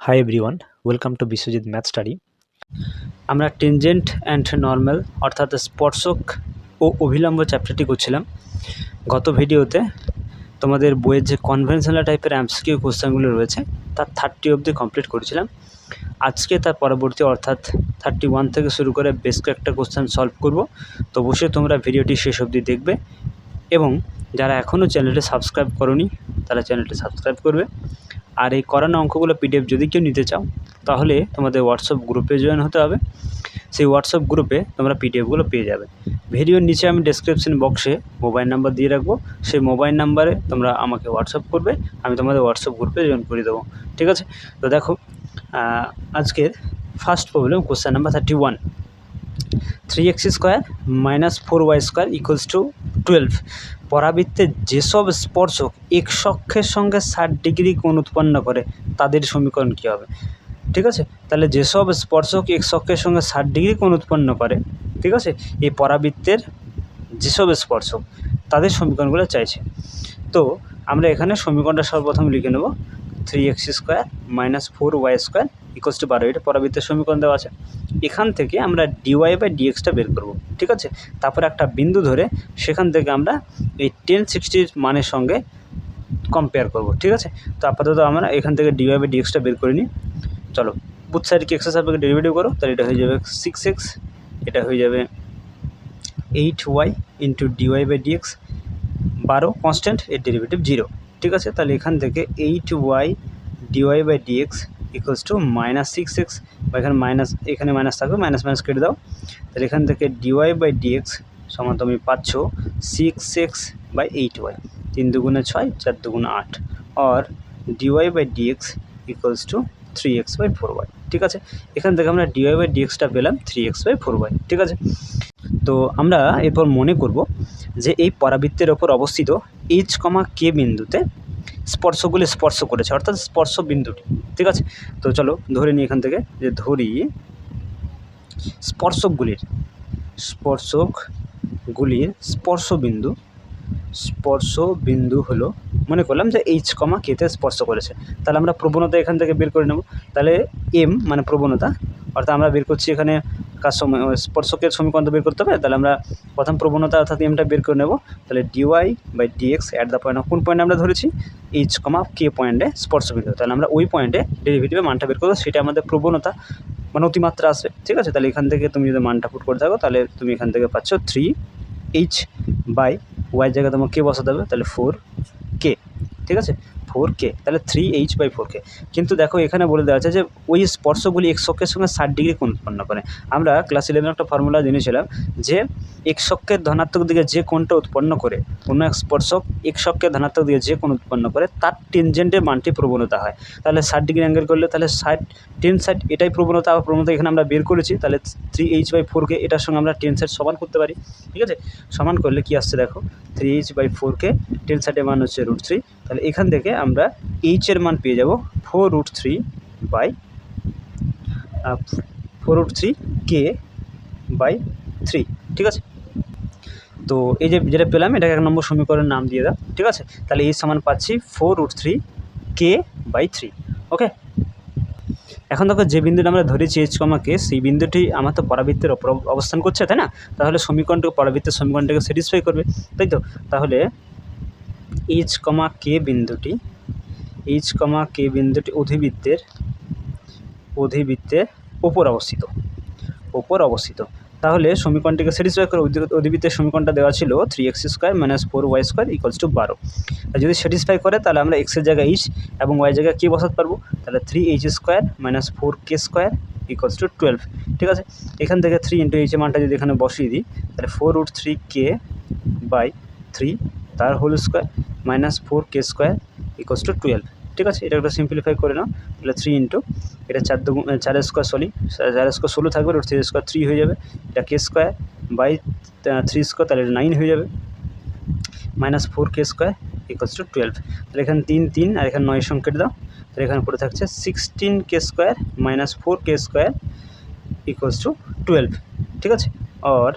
Hi everyone, welcome to Biswajit math study. আমরা tangent and normal অর্থাৎ স্পর্শক ও অভিলম্ব চ্যাপ্টারটি করছিলাম। গত ভিডিওতে তোমাদের বইয়ের যে কনভেনশনাল টাইপের এমসিকিউ কোশ্চেনগুলো রয়েছে তার 30 অবধি কমপ্লিট করেছিলাম। আজকে তার পরবর্তী অর্থাৎ 31 থেকে শুরু করে বেশ কয়েকটা কোশ্চেন সলভ করব। তো অবশ্যই তোমরা ভিডিওটি শেষ অবধি দেখবে এবং যারা এখনও চ্যানেলটি সাবস্ক্রাইব করোনি তারা চ্যানেলটি সাবস্ক্রাইব করবে। আর এই করানো অঙ্কগুলো পিডিএফ যদি কেউ নিতে চাও তাহলে তোমাদের হোয়াটসঅ্যাপ গ্রুপে জয়েন হতে হবে। সেই হোয়াটসঅ্যাপ গ্রুপে তোমরা পিডিএফগুলো পেয়ে যাবে। ভিডিওর নিচে আমি ডেসক্রিপশন বক্সে মোবাইল নাম্বার দিয়ে রাখবো, সেই মোবাইল নাম্বারে তোমরা আমাকে হোয়াটসঅ্যাপ করবে, আমি তোমাদের হোয়াটসঅ্যাপ গ্রুপে জয়েন করে দেবো। ঠিক আছে? তো দেখো, আজকের first problem question number 31। 3x² - 4y² = 12। পরাবৃত্তের যেসব স্পর্শক এক্স অক্ষের সঙ্গে 60 ডিগ্রি কোণ উৎপন্ন করে তাদের সমীকরণ কী হবে? ঠিক আছে, তাহলে যেসব স্পর্শক এক্স অক্ষের সঙ্গে 60 ডিগ্রি কোণ উৎপন্ন করে, ঠিক আছে, এই পরাবৃত্তের যেসব স্পর্শক তাদের সমীকরণগুলো চাইছে। তো আমরা এখানে সমীকরণটা সর্বপ্রথম লিখে নেব। 3x² - 4y² = 12। এটা পরাবৃত্তের সমীকরণ দেওয়া আছে। এখান থেকে আমরা dy/dxটা বের করব। ঠিক আছে, তারপরে একটা বিন্দু ধরে সেখান থেকে আমরা এই 1060 মানের সঙ্গে কম্পেয়ার করব। ঠিক আছে, তো আপাতত আমরা এখান থেকে dy/dxটা বের করে নিই। চলো, বুথ সাইডকে এক্সের সাপেক্ষে ডেরিভেটিভ করো, তাহলে এটা হয়ে যাবে 6x, এটা হয়ে যাবে 8y × dy/dx। 12 কনস্ট্যান্ট, এর ডেরিভেটিভ 0। ঠিক আছে, তাহলে এখান থেকে 8y dy/dx = -6x, বা এখানে এখানে মাইনাস থাকবে, মাইনাস কেটে দাও। তাহলে এখান থেকে dy/dx সমান তুমি পাচ্ছ 6x/8y। 3 দুগুণে 6, 4 দুগুণে 8, আর dy/dx = 3x/4y। ঠিক আছে, এখান থেকে আমরা dy/dxটা পেলাম 3x/4y। ঠিক আছে, তো আমরা এরপর মনে করব যে এই পরাবৃত্তের ওপর অবস্থিত h, k বিন্দুতে স্পর্শগুলি স্পর্শ করেছে, অর্থাৎ স্পর্শ বিন্দুটি। ঠিক আছে, তো চলো ধরে নিই এখান থেকে, যে ধরি স্পর্শকগুলির স্পর্শ বিন্দু হলো, মনে করলাম যে h, k তে স্পর্শ করেছে। তাহলে আমরা প্রবণতা এখান থেকে বের করে নেব। তাহলে m মানে প্রবণতা, অর্থাৎ আমরা বের করছি এখানে কার সময় স্পর্শকের সমীকরণটা বের করতে হবে। তাহলে আমরা প্রথম প্রবণতা অর্থাৎ এমটা বের করে নেব। তাহলে dy/dx অ্যাট দ্য পয়েন্ট, কোন পয়েন্টে আমরা ধরেছি? h, k পয়েন্টে স্পর্শবিন্দু। তাহলে আমরা ওই পয়েন্টে ডেরিভেটিভের মানটা বের করবো, সেটা আমাদের প্রবণতা মানে অতিমাত্রা আসবে। ঠিক আছে, তাহলে এখান থেকে তুমি যদি মানটা পুট করে থাকো তাহলে তুমি এখান থেকে পাচ্ছ 3h/y জায়গায় তোমার কে বসাতে হবে, তাহলে 4k। ঠিক আছে, 4k, তাহলে 3h/4k। কিন্তু দেখো এখানে বলে দেওয়া আছে যে ওই স্পর্শগুলি এক্স অক্ষের সঙ্গে 60 ডিগ্রি কোণ উৎপন্ন করে। আমরা ক্লাস 11 একটা ফর্মুলা জেনেছিলাম যে এক্স অক্ষের ধনাত্মক দিকে যে কোণটা উৎপন্ন করে, অন্য এক স্পর্শক এক্স অক্ষের ধনাত্মক দিকে যে কোণ উৎপন্ন করে তার টেনজেন্টের মানটি প্রবণতা হয়। তাহলে 60 ডিগ্রি অ্যাঙ্গেল করলে তাহলে 10 এটাই প্রবণতা। আবার প্রবণতা এখানে আমরা বের করেছি, তাহলে 3h/4k এটার সঙ্গে আমরা 10 সমান করতে পারি। ঠিক আছে, সমান করলে কি আসছে দেখো, 3h/4k, 10 এর মান হচ্ছে √3। তাহলে এখান থেকে আমরা h এর মান পেয়ে যাব 4√3k/3। ঠিক আছে, তো এই যে যেটা পেলাম এটাকে 1 নম্বর সমীকরণের নাম দিয়ে দাও। ঠিক আছে, তাহলে এই সমান পাচ্ছি 4√3k/3। ওকে, এখন দেখো যে বিন্দুটা আমরা ধরেছি h, k, সেই বিন্দুটি আমার তো পরাবৃত্তের ওপর অবস্থান করছে, তাই না? তাহলে সমীকরণটা পরাবৃত্তের সমীকরণটাকে স্যাটিসফাই করবে, তাই তো? তাহলে h, k বিন্দুটি অধিবৃত্তের ওপর অবস্থিত। তাহলে সমীকরণটিকে স্যাটিসফাই করে অধিবৃত্তের সমীকরণটা দেওয়া ছিল 3x² - 4y² = 12। যদি স্যাটিসফাই করে তাহলে আমরা x এর জায়গায় h এবং y জায়গায় k বসাতে পারবো। তাহলে 3h² - 4k² = 12। ঠিক আছে, এখান থেকে 3 × h এর মানটা যদি এখানে বসিয়ে দিই, তাহলে 4√3k/3 তার হোল স্কোয়ার -4k² = 12। ঠিক আছে, এটা একটা সিম্পলিফাই করে নাও। তাহলে 3 × এটা 4 স্কোয়ার 16 থাকবে, √3 স্কোয়ার 3 হয়ে যাবে, এটা k² / 3 স্কোয়ার, তাহলে এটা 9 হয়ে যাবে, -4k² = 12। তাহলে এখানে 3 3 আর এখানে 9 সংখ্যা কেটে দাও। তাহলে এখানে পড়ে থাকছে 16k² - 4k² = 12। ঠিক আছে, আর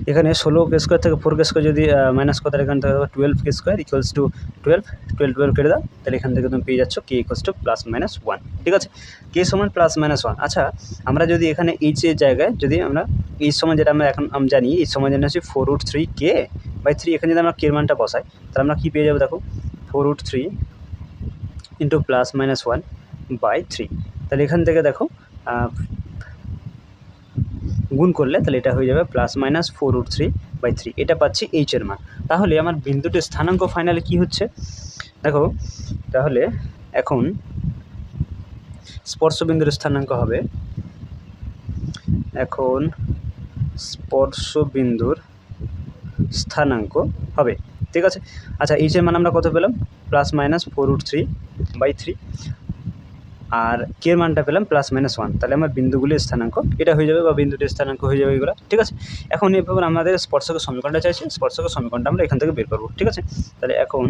এখানে 16k² থেকে 4k² যদি মাইনাস করো তাহলে এখান থেকে 12k² ইকুয়ালস টু 12 কেটে দাও, তাহলে এখান থেকে তুমি পেয়ে যাচ্ছ k ইকুয়ালস টু +-1। ঠিক আছে, k সমান +-1। আচ্ছা, আমরা যদি এখানে এইচ এর জায়গায় যদি আমরা এইচ সমান, যেটা আমরা এখন জানি, এইচ সমান জানি হচ্ছে 4√3k/3, এখানে যদি আমরা k এর মানটা বসাই তাহলে আমরা কী পেয়ে যাবো দেখো, 4√3 ইন্টু +-1/3। তাহলে এখান থেকে দেখো গুণ করলে তাহলে এটা হয়ে যাবে +-4√3/3, এটা পাচ্ছি এইচ এর মান। তাহলে আমার বিন্দুটির স্থানাঙ্ক ফাইনালে কি হচ্ছে দেখো, তাহলে এখন স্পর্শবিন্দুর স্থানাঙ্ক হবে, এখন স্পর্শবিন্দুর স্থানাঙ্ক হবে, ঠিক আছে। আচ্ছা, এইচ এর মান আমরা কত পেলাম, +-4√3/3, আর কে এর মানটা পেলাম +-1। তাহলে আমার বিন্দুগুলির স্থানাঙ্ক এটা হয়ে যাবে, বা বিন্দুটির স্থানাঙ্ক হয়ে যাবে এগুলো, ঠিক আছে। এখন এভাবে আমাদের স্পর্শকের সমীকরণটা চাইছে, স্পর্শকের সমীকরণটা আমরা এখান থেকে বের করবো, ঠিক আছে। তাহলে এখন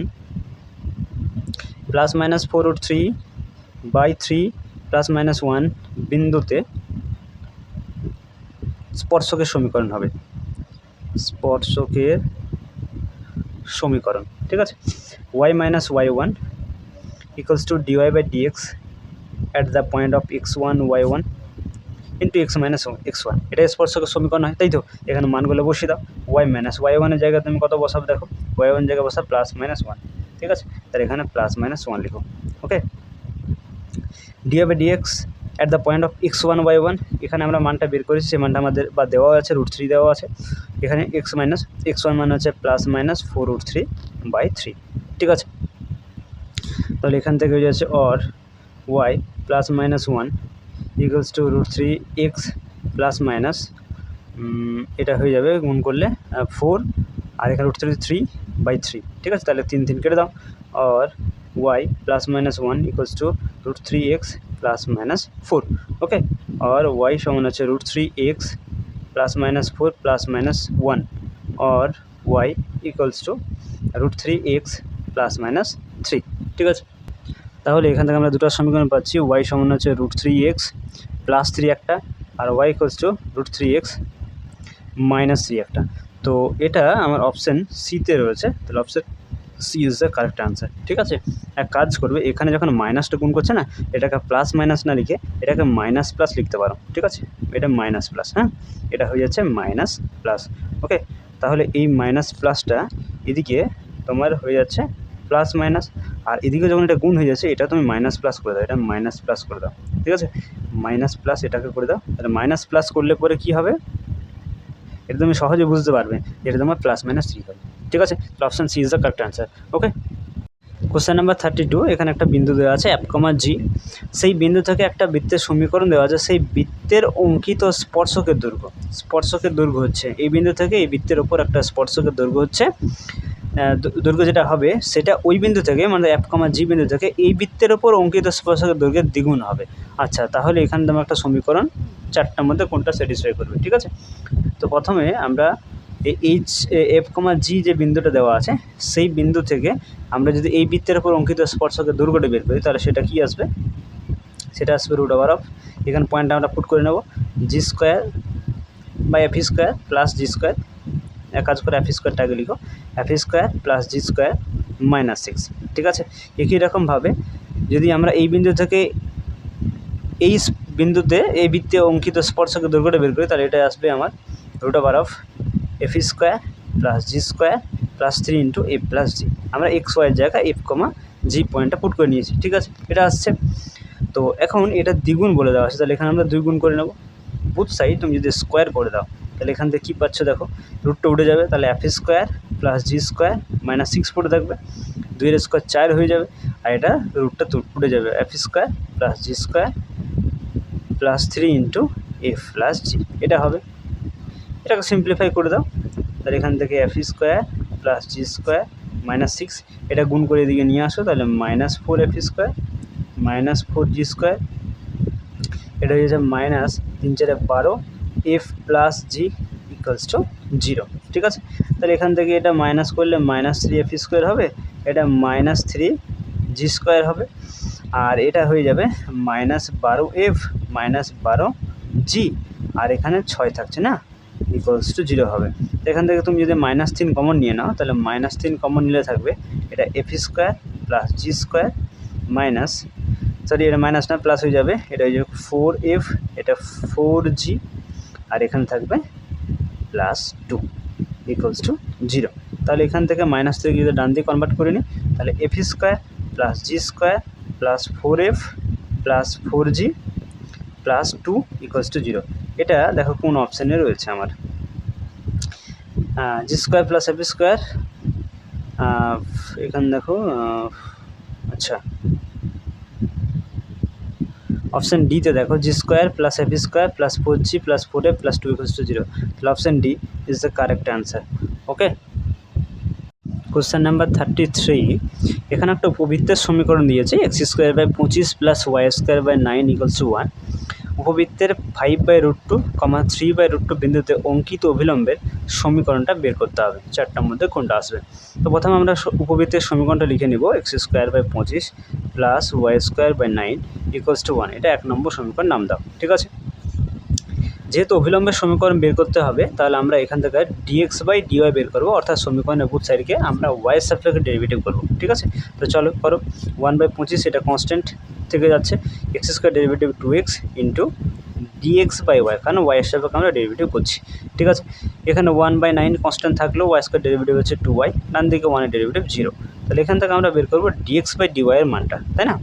+-4√3/3 +-1 বিন্দুতে স্পর্শকের সমীকরণ হবে, স্পর্শকের সমীকরণ, ঠিক আছে। y-y1 equals to dy/dx at the point of x1 y1 into x-1, এটা স্পর্শকের সমীকরণ হয়, তাই তো। এখানে মানগুলো বসিয়ে দাও, y-y1 এর জায়গায় তুমি কত বসাবে দেখো, y1 জায়গায় বসাও +-1, ঠিক আছে। তাহলে এখানে +-1 লিখো, ওকে। dy/dx at the point of x1 y1, এখানে আমরা মানটা বের করেছি, সেই মানটা আমাদের বা দেওয়া আছে √3 দেওয়া আছে, এখানে x1 মান হচ্ছে +-4√3/3, ঠিক আছে। তাহলে এখান থেকে হয়ে যাচ্ছে or y +-1 equals to √3x +-, এটা হয়ে যাবে গুণ করলে 4, আর এখানে √3/3, ঠিক আছে। তাহলে 3 কেটে দাও, আর y +-1 equals to √3x +-4, okay. আর y সমান হচ্ছে √3x +-4 +-1, R y equals to √3x +-3, ঠিক আছে। তাহলে এখান থেকে আমরা দুটো সমীকরণ পাচ্ছি, y সমান হচ্ছে √3x +3 একটা, আর y ইকুয়ালস টু √3x -3 একটা। তো এটা আমার অপশান সিতে রয়েছে, তাহলে option C is the correct answer, ঠিক আছে। এক কাজ করবে, এখানে যখন মাইনাসটা গুণ করছে না, এটাকে +- না লিখে এটাকে -+ লিখতে পারো, ঠিক আছে। এটা -+, হ্যাঁ, এটা হয়ে যাচ্ছে -+, ওকে। তাহলে এই -+টা এদিকে তোমার হয়ে যাচ্ছে +-, আর এদিকে যখন এটা গুণ হয়ে যাচ্ছে এটা তুমি -+ করে দাও, এটা -+ করে দাও, ঠিক আছে। -+ এটাকে করে দাও, তাহলে -+ করলে পরে কী হবে, এটা তুমি সহজে বুঝতে পারবে, এটা তোমার +-3 হবে, ঠিক আছে। তো option C is the correct answer, okay. Question number 32, এখানে একটা বিন্দু দেওয়া আছে F, G, সেই বিন্দু থেকে একটা বৃত্তের সমীকরণ দেওয়া আছে, সেই বৃত্তের অঙ্কিত স্পর্শকের দৈর্ঘ্য হচ্ছে, এই বিন্দু থেকে এই বৃত্তের ওপর একটা স্পর্শকের দৈর্ঘ্য হচ্ছে, দৈর্ঘ্য যেটা হবে সেটা ওই বিন্দু থেকে, মানে F, G বিন্দু থেকে এই বৃত্তের ওপর অঙ্কিত স্পর্শকের দৈর্ঘ্যের দ্বিগুণ হবে। আচ্ছা, তাহলে এখানে তোমার একটা সমীকরণ, চারটার মধ্যে কোনটা স্যাটিসফাই করবে, ঠিক আছে। তো প্রথমে আমরা এই F, G যে বিন্দুটা দেওয়া আছে সেই বিন্দু থেকে আমরা যদি এই বৃত্তের উপর অঙ্কিত স্পর্শকের দৈর্ঘ্যটা বের করি তাহলে সেটা কি আসবে, সেটা আসবে √, এখানে পয়েন্টটা আমরা পুট করে নেব, g² + f² + g², এক কাজ করে f² আগে লিখো, f² + g² -6, ঠিক আছে। একই রকমভাবে যদি আমরা এই বিন্দু থেকে এই বিন্দুতে এই বৃত্তে অঙ্কিত স্পর্শকের দৈর্ঘ্যটা বের করি তাহলে এটা আসবে আমার √f² + g² + 3 × f + g, আমরা x y এর জায়গায় f, g পয়েন্টটা পুট করে নিয়েছি, ঠিক আছে, এটা আসছে। তো এখন এটা দ্বিগুণ বলে দেওয়া আছে, তাহলে এখানে আমরা দ্বিগুণ করে নেব, বুথ সাইড তুমি যদি স্কোয়ার করে দাও তাহলে এখান থেকে কী পাচ্ছ দেখো, √টা উঠে যাবে, তাহলে f² + g² -6 পড়ে থাকবে, 2 এর স্কোয়ার 4 হয়ে যাবে, আর এটা √টা উঠে যাবে, f² + g² + 3 × f + g, এটা হবে। এটাকে সিম্পলিফাই করে দাও, তাহলে এখান থেকে f² + g² -6, এটা গুণ করে এদিকে নিয়ে আসো, তাহলে -4f² -4g², এটা হয়ে যাচ্ছে -3 × 4 f + g = 0, ঠিক আছে। তাহলে এখান থেকে এটা মাইনাস করলে -3f² হবে, এটা -3g² হবে, আর এটা হয়ে যাবে -12f -12g, আর এখানে 6 থাকছে না, ইকুয়ালস টু 0 হবে। এখান থেকে তুমি যদি -3 কমন নিয়ে নাও তাহলে -3 কমন নিলে থাকবে এটা f square plus G square minus, sorry এটা মাইনাস না প্লাস হয়ে যাবে, এটা হয়ে যাবে 4f, এটা 4g, আর এখানে থাকবে +2 ইকুয়ালস টু 0। তাহলে এখান থেকে মাইনাস থেকে যদি ডান দিকে কনভার্ট করে নিই তাহলে f square plus G square plus 4f plus 4g plus 2 equals to 0। এটা দেখো কোন অপশানে রয়েছে আমার, G square plus F square, এখানে দেখো আচ্ছা অপশান ডিতে দেখো G square plus F square plus 4g plus 4f plus 2 equals to 0। তাহলে option D is the correct answer. Okay, question number 33, এখানে একটা উপবৃত্তের সমীকরণ দিয়েছে x² / 25 + y² / 9 ইকুয়ালস টু 1। উপবৃত্তের 5/√2, 3/√2 বিন্দুতে অঙ্কিত অভিলম্বের সমীকরণটা বের করতে হবে। চারটার মধ্যে কোনটা আসবে? তো প্রথমে আমরা উপবৃত্তের সমীকরণটা লিখে নিব, x² / 25 + y² / 9 ইকুয়ালস টু 1। এটা 1 নম্বর সমীকরণ নাম দাও। ঠিক আছে, যেহেতু অভিলম্বের সমীকরণ বের করতে হবে তাহলে আমরা এখান থেকে dx/dy বের করবো, অর্থাৎ সমীকরণের বুথ সাইডকে আমরা ওয়াই সাপেক্ষে ডেরিভেটিভ করবো। ঠিক আছে, তো চলো করো। 1/25 এটা কনস্ট্যান্ট থেকে যাচ্ছে, x² derivative 2x into dx/y, কারণ ওয়াই সাপেক্ষে আমরা ডেরিভেটিভ করছি। ঠিক আছে, এখানে 1/9 কনস্ট্যান্ট থাকলেও y² ডেরিভেটিভ হচ্ছে 2y, ডান দিকে 1 ডেরিভেটিভ 0। তাহলে এখান থেকে আমরা বের করবো dx/dy এর মানটা, তাই না?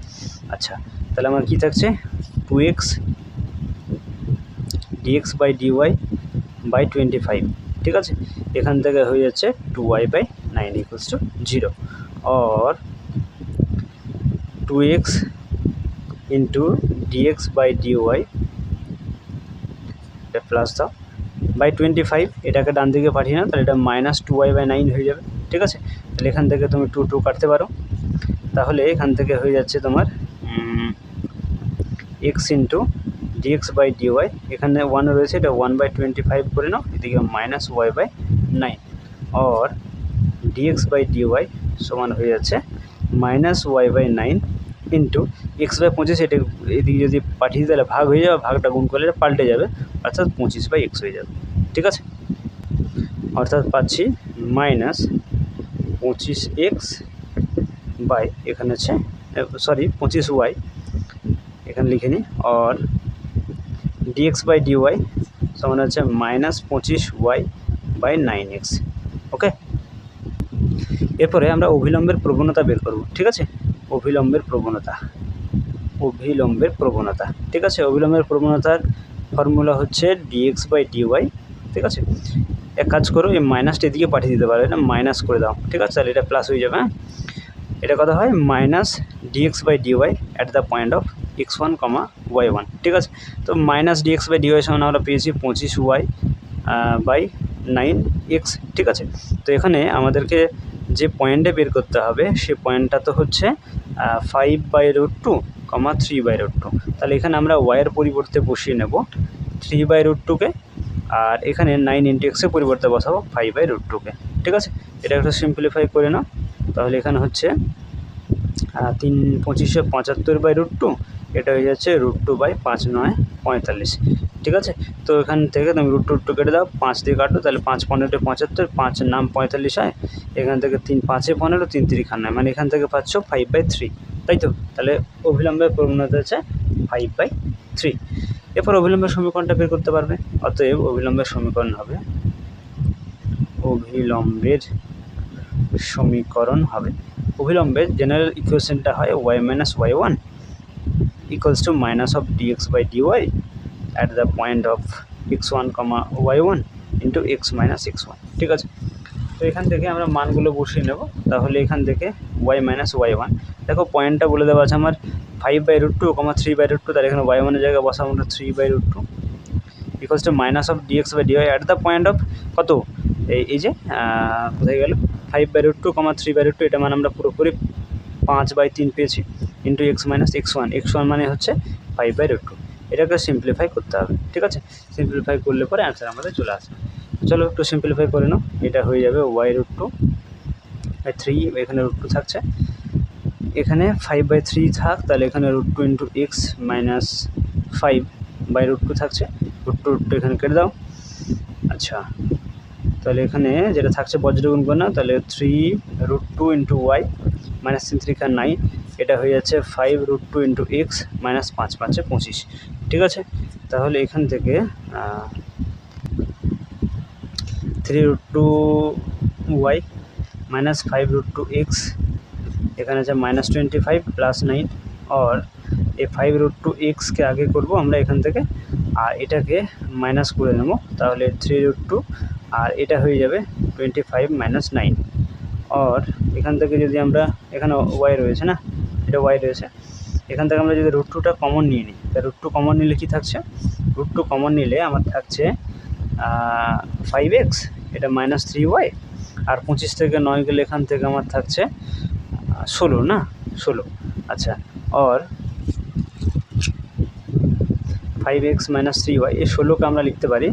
আচ্ছা, তাহলে আমার কী থাকছে 2x dx/dy বাই 25। ঠিক আছে, এখান থেকে হয়ে যাচ্ছে 2y/9 ইকুয়ালস টু 0, और 2x ইন্টু dx/dy এটা প্লাস দাও বাই 25, এটাকে ডান দিকে পাঠিয়ে না, তাহলে এটা -2y/9 হয়ে যাবে। ঠিক আছে, তাহলে এখান থেকে তুমি 2 2 কাটতে পারো, তাহলে এখান থেকে হয়ে যাচ্ছে তোমার x ইন্টু dx/dy, এখানে 1 রয়েছে, এটা 1/25 করে নাও, এদিকে -y/9, और dx/dy সমান হয়ে যাচ্ছে -y/9 ইন্টু x/25, এটা এদিকে যদি পাঠিয়ে দিই তাহলে ভাগ হয়ে যাবে, ভাগটা গুণ করলে পাল্টে যাবে, অর্থাৎ 25/x হয়ে যাবে। ঠিক আছে, অর্থাৎ পাচ্ছি -25x বাই, এখানে হচ্ছে সরি 25y, এখানে লিখে নিই, और dx/dy সমান হচ্ছে -25y/9x। ওকে, এরপরে আমরা অভিলম্বের প্রবণতা বের করব। ঠিক আছে, অভিলম্বের প্রবণতা, ঠিক আছে, অভিলম্বের প্রবণতার ফর্মুলা হচ্ছে dx/dy। ঠিক আছে, এক কাজ করো, এই মাইনাসটা এদিকে পাঠিয়ে দিতে পারো, এটা মাইনাস করে দাও। ঠিক আছে, তাহলে এটা প্লাস হয়ে যাবে। হ্যাঁ, এটা কথা হয় -dx/dy at the point of x1, y1। ঠিক আছে, তো -dx/dy সমান আমরা পেয়েছি 25y/9x। ঠিক আছে, তো এখানে আমাদেরকে যে পয়েন্টে বের করতে হবে সে পয়েন্টটা তো হচ্ছে 5/√2, 3/√2। তাহলে এখানে আমরা ওয়াইয়ের পরিবর্তে বসিয়ে নেব 3/√2কে, আর এখানে 9 × x-এর পরিবর্তে বসাবো 5/√2কে। ঠিক আছে, এটা একটু সিম্পলিফাই করে নাও, তাহলে এখানে হচ্ছে 3×25 = 75/√2, এটা হয়ে যাচ্ছে √2/5 × 9 = 45। ঠিক আছে, তো এখান থেকে তুমি √2 কেটে দাও, 5 দিয়ে কাটো, তাহলে 5 × 15 = 75, 5 নাম 45 হয়, এখান থেকে 3 × 5 = 15, 3 × 3 = 9, মানে এখান থেকে পাচ্ছ 5/3, তাই তো? তাহলে অভিলম্বের প্রবণতা হচ্ছে 5/3। এরপর অভিলম্বের সমীকরণটা বের করতে পারবে, অতএব অভিলম্বের সমীকরণ হবে অভিলম্বের জেনারেল ইকুয়েশনটা হয় y - y1 equals to -dx/dy at the point of x1, y1 into x - x1। ঠিক আছে, তো এখান থেকে আমরা মানগুলো বসিয়ে নেব, তাহলে এখান থেকে y - y1, দেখো পয়েন্টটা বলে দেওয়া আছে আমার 5/√2, 3/√2, তাহলে এখানে y1 এর জায়গায় বসাবো আমরা 3/√2 equals to -dx/dy at the point of কত, এই যে কোথায় গেল 5/√2, 3/√2, এটা মানে আমরা পুরোপুরি 5/3 পেয়েছি, ইন্টু x - x1 মানে হচ্ছে 5/√2। এটাকে সিম্পলিফাই করতে হবে। ঠিক আছে, সিম্পলিফাই করলে পরে অ্যান্সার আমাদের চলে আসবে। চলো একটু সিম্পলিফাই করে নাও, এটা হয়ে যাবে y√2/3, এখানে √2 থাকছে, এখানে 5/3 থাক, তাহলে এখানে √2 × x - 5/√2 থাকছে, √2 এখানে কেটে দাও, আচ্ছা, তাহলে এখানে যেটা থাকছে বজ্রগুণ কন্যা, তাহলে 3√2 ইন্টু ওয়াই মাইনাস 3 9, এটা হয়ে যাচ্ছে 5√2 ইন্টু এক্স মাইনাস 5 5 25। ঠিক আছে, তাহলে এখান থেকে 3√2 ওয়াই माइनस 5√2 एक्स এখানে আছে -25 প্লাস 9 और এই 5√2 एक्स के आगे করব আমরা এখান থেকে, আর এটাকে মাইনাস করে নেব, তাহলে 3√2 আর এটা হয়ে যাবে 25 - 9। और এখান থেকে যদি আমরা, এখানে ওয়াই রয়েছে না, এটা ওয়াই রয়েছে, এখান থেকে আমরা যদি √2টা কমন নিয়ে নিই, তা √2 কমন নিলে কি থাকছে, √2 কমন নিলে আমার থাকছে 5x, এটা -3y, আর 25 থেকে 9 গেলে এখান থেকে আমার থাকছে 16 না, 16। আচ্ছা, और 5x - 3y, এই 16কে আমরা লিখতে পারি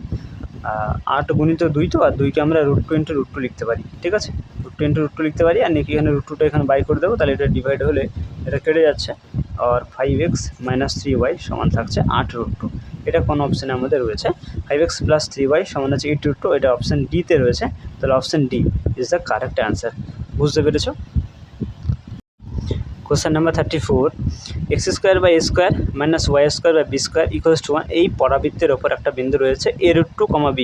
8 গুণিত 2, তো আর 2কে আমরা √2 × √2 লিখতে পারি। ঠিক আছে, √2 × √2 লিখতে পারি, আর নাকি এখানে √2টা এখানে বাই করে দেবো, তাহলে এটা ডিভাইড হলে এটা কেটে যাচ্ছে, আর 5x - 3y সমান থাকছে 8√2। এটা কোন অপশানে আমাদের রয়েছে, 5x + 3y সমান আছে 8√2, এটা অপশান ডিতে রয়েছে, তাহলে option D is the correct answer. বুঝতে পেরেছো? Question number 34, x² - y² / b² = 1, এই পরাবৃত্তের ওপর একটা বিন্দু রয়েছে a√2, b,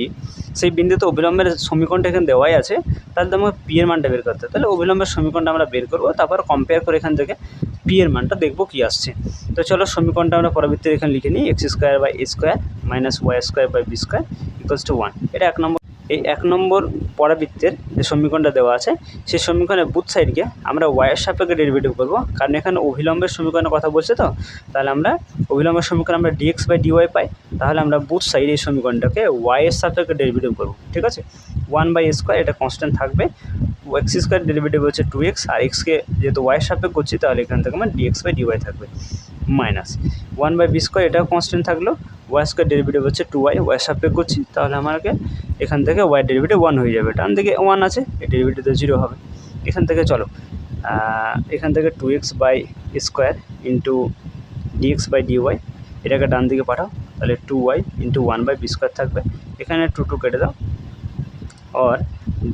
সেই বিন্দুতে অবিলম্বের সমীকরণটা এখানে দেওয়াই আছে, তাহলে আমাকে পি এর মানটা বের করতে হবে। তাহলে অবিলম্বের সমীকরণটা আমরা বের করবো, তারপর কম্পেয়ার করে এখান থেকে পি এর মানটা দেখবো কী আসছে। তো চলো সমীকরণটা আমরা পরাবৃত্তের এখানে লিখে নিই, x² / a² - y² / b² = 1। এটা 1 নম্বর। এই 1 নম্বর পরাবৃত্তের যে সমীকরণটা দেওয়া আছে, সেই সমীকরণের বুথ সাইডকে আমরা ওয়াইয়ের সাপেক্ষে ডেরিভেটিভ করব, কারণ এখানে অভিলম্বের সমীকরণের কথা বলছে, তো তাহলে আমরা অভিলম্বের সমীকরণ আমরা dx/dy পাই, তাহলে আমরা বুথ সাইড এই সমীকরণটাকে ওয়াইয়ের সাপেক্ষে ডেরিভেটিভ করব। ঠিক আছে, 1/a², এটা কনস্ট্যান্ট থাকবে, x² ডেরিভেটিভ হচ্ছে 2x, আর এক্সকে যেহেতু ওয়াইয়ের সাপেক্ষে করছি, তাহলে এখান থেকে আমার dx/dy থাকবে, মাইনাস 1/b², এটাও কনস্ট্যান্ট থাকলো, y² ডেরিভেটিভ হচ্ছে 2y, ওয়াইয়ের সাপেক্ষে করছি, তাহলে আমাকে এখান থেকে ওয়াই ডেরিভেটিভ 1 হয়ে যাবে, ডান দিকে 1 আছে, এই ডেরিভেটিভ তো 0 হবে। এখান থেকে চলো এখান থেকে 2x/² ইন্টু dx/dy, এটাকে ডান দিকে পাঠাও, তাহলে 2y ইন্টু 1/b² থাকবে, এখানে 2 কেটে দাও, আর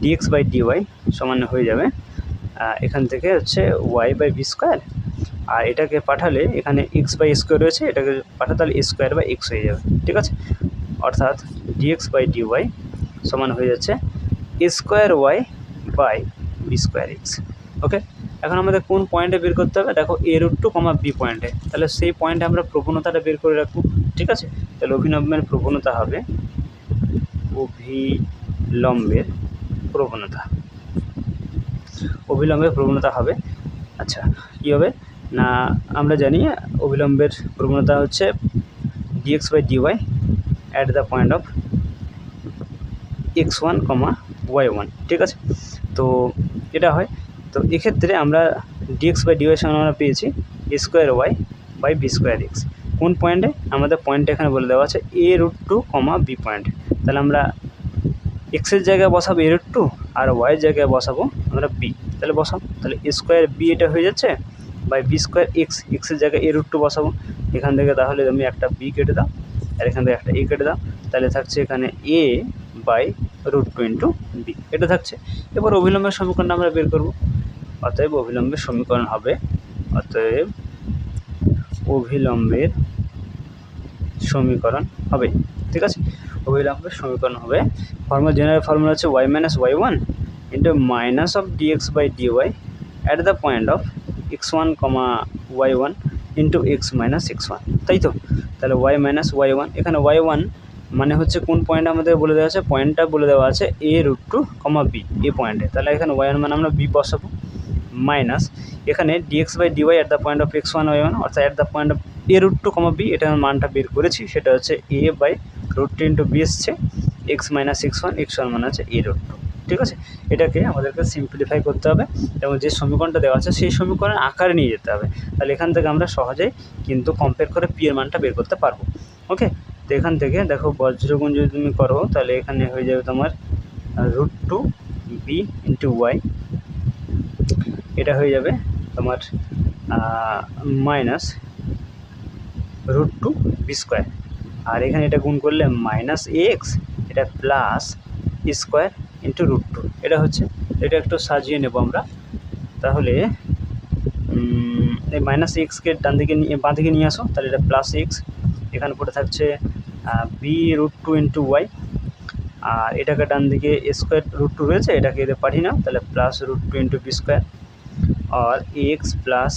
dx/dy সমান হয়ে যাবে এখান থেকে হচ্ছে y/b², আর এটাকে পাঠালে এখানে x/a² রয়েছে, এটাকে পাঠাতে তাহলে a²/x হয়ে যাবে। ঠিক আছে, অর্থাৎ dx/dy সমান হয়ে যাচ্ছে a²y/b²x। ওকে, এখন আমাদের কোন পয়েন্টে বের করতে হবে, দেখো a√2, b পয়েন্টে, তাহলে সেই পয়েন্টে আমরা প্রবণতাটা বের করে রাখবো। ঠিক আছে, তাহলে অভিলম্বের প্রবণতা হবে, অভিলম্বের প্রবণতা হবে, আচ্ছা কী হবে না, আমরা জানি অভিলম্বের প্রবণতা হচ্ছে dx/dy at the point of x1, y1। ঠিক আছে, তো এটা হয়, তো এক্ষেত্রে আমরা dx/dy সমান আমরা পেয়েছি a²y/b²x। কোন পয়েন্টে, আমাদের পয়েন্টে এখানে বলে দেওয়া আছে a√2, b পয়েন্ট, তাহলে আমরা এক্সের জায়গায় বসাবো a√2, আর ওয়াইয়ের জায়গায় বসাবো আমরা b, তাহলে বসাবো, তাহলে a²b এটা হয়ে যাচ্ছে বাই b²x, এক্সের জায়গায় a√2 বসাবো, এখান থেকে তাহলে তুমি একটা b কেটে দাও, আর এখান থেকে একটা a কেটে দাও, তাহলে থাকছে এখানে a/√2 ইন্টু b, এটা থাকছে। এবার অভিলম্বের সমীকরণটা আমরা বের করব, অতএব অভিলম্বের সমীকরণ হবে, ঠিক আছে, অভিলম্বের সমীকরণ হবে, জেনারেল ফর্মুলা হচ্ছে y - y1 into minus of dx/dy at the point of x1, y1 into x - x1, তাই তো। তাহলে y - y1, এখানে y1 মানে হচ্ছে কোন পয়েন্ট আমাদের বলে দেওয়া আছে, পয়েন্টটা বলে দেওয়া আছে a√2, b, এই পয়েন্টে, তাহলে এখানে y1 মানে আমরা b বসাবো, মাইনাস এখানে dx/dy at the point of x1, y1, অর্থাৎ at the point of a√2, b, এটার মানটা বের করেছি, সেটা হচ্ছে a/√2 ইন্টু b এসছে, x - x1, x1 মানে হচ্ছে a√2। ঠিক আছে, এটাকে আমাদেরকে সিম্পলিফাই করতে হবে এবং যে সমীকরণটা দেওয়া আছে সেই সমীকরণের আকারে নিয়ে যেতে হবে, তাহলে এখান থেকে আমরা সহজেই কিন্তু কম্পেয়ার করে পি এর মানটা বের করতে পারবো। ওকে, তো এখান থেকে দেখো বজ্রগুণ যদি তুমি করো, তাহলে এখানে হয়ে যাবে তোমার √2b ইন্টু ওয়াই, এটা হয়ে যাবে তোমার মাইনাস √2b², আর এখানে এটা গুণ করলে -ax, এটা প্লাস স্কোয়ার ইন্টু √2, এটা হচ্ছে। এটা একটু সাজিয়ে নেব আমরা। তাহলে এই মাইনাস এক্সকে ডান দিকে বাঁ দিকে নিয়ে আসো, তাহলে এটা প্লাস এক্স, এখানে পড়ে থাকছে b√2 ইন্টু ওয়াই, আর এটাকে ডান দিকে স্কোয়ার √2 রয়েছে, এটাকে এদের পাঠিয়ে নাও, তাহলে প্লাস √2 ইন্টু বি স্কোয়ার আর X plus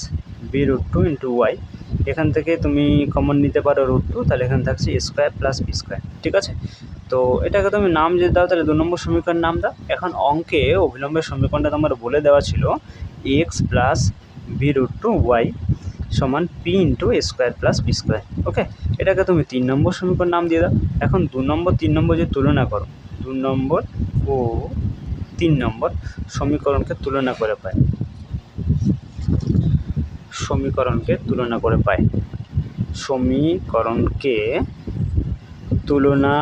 b√2 into Y. এখান থেকে তুমি কমন নিতে পারো √2, তাহলে এখানে থাকছে স্কোয়ার প্লাস বি স্কোয়ার। ঠিক আছে, তো এটাকে তুমি নাম যদি দাও তাহলে 2 নম্বর সমীকরণ নাম দাও। এখন অঙ্কে অভিলম্বের সমীকরণটা তোমার বলে দেওয়া ছিল এক্স প্লাস b√2 ওয়াই সমান P into square plus B square. Okay, এটাকে তুমি 3 নম্বর সমীকরণ নাম দিয়ে দাও। এখন 2 নম্বর 3 নম্বর যদি তুলনা করো, 2 নম্বর ও 3 নম্বর সমীকরণকে তুলনা করে পায়, সমীকরণকে তুলনা করে পায়, সমীকরণকে তুলনা